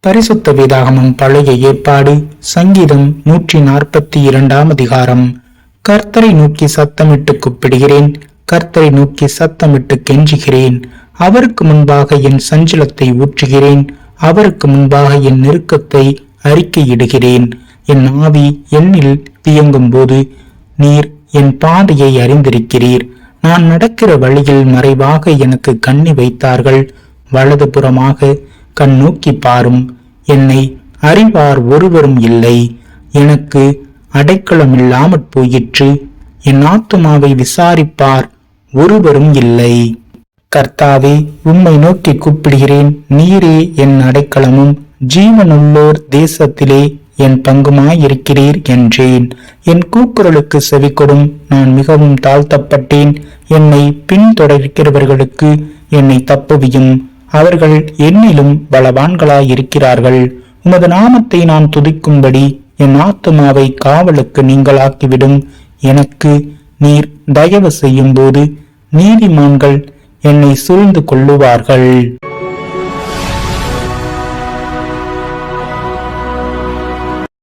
பரிசுத்த வேதாகமம் பழைய ஏற்பாடு சங்கீதம் 142 அதிகாரம். கர்த்தரை நோக்கி சத்தமிட்டு கூப்பிடுகிறேன், கர்த்தரை நோக்கி சத்தமிட்டு கெஞ்சுகிறேன். அவருக்கு முன்பாக என் சஞ்சலத்தை ஊற்றுகிறேன், அவருக்கு முன்பாக என் நெருக்கத்தை அறிக்கையிடுகிறேன். என் ஆவி என்னில் பியங்கும் போது நீர் என் பாதையை அறிந்திருக்கிறீர். நான் நடக்கிற வழியில் மறைவாக எனக்கு கண்ணி வைத்தார்கள். வலது புறமாக கண் நோக்கி பாரும். என்னை அறிவார் ஒருவரும் இல்லை. எனக்கு அடைக்கலமில்லாமற் போயிற்று. என் ஆத்துமாவை விசாரிப்பார் ஒருவரும் இல்லை. கர்த்தாவே, உம்மை நோக்கி கூப்பிடுகிறேன். நீரே என் அடைக்கலமும் ஜீவனுள்ளோர் தேசத்திலே என் பங்குமாயிருக்கிறீர் என்றேன். என் கூக்குரலுக்கு செவிகொடும். நான் மிகவும் தாழ்த்தப்பட்டேன். என்னை பின்தொடர்கிறவர்களுக்கு என்னை தப்புவியும். அவர்கள் என்னிலும் பலவான்களாயிருக்கிறார்கள். உமது நாமத்தை நான் துதிக்கும்படி என் ஆத்துமாவை காவலுக்கு நீங்களாக்கிவிடும். எனக்கு நீர் தயவு செய்யும் போது நீதிமான்கள் என்னை சூழ்ந்து கொள்ளுவார்கள்.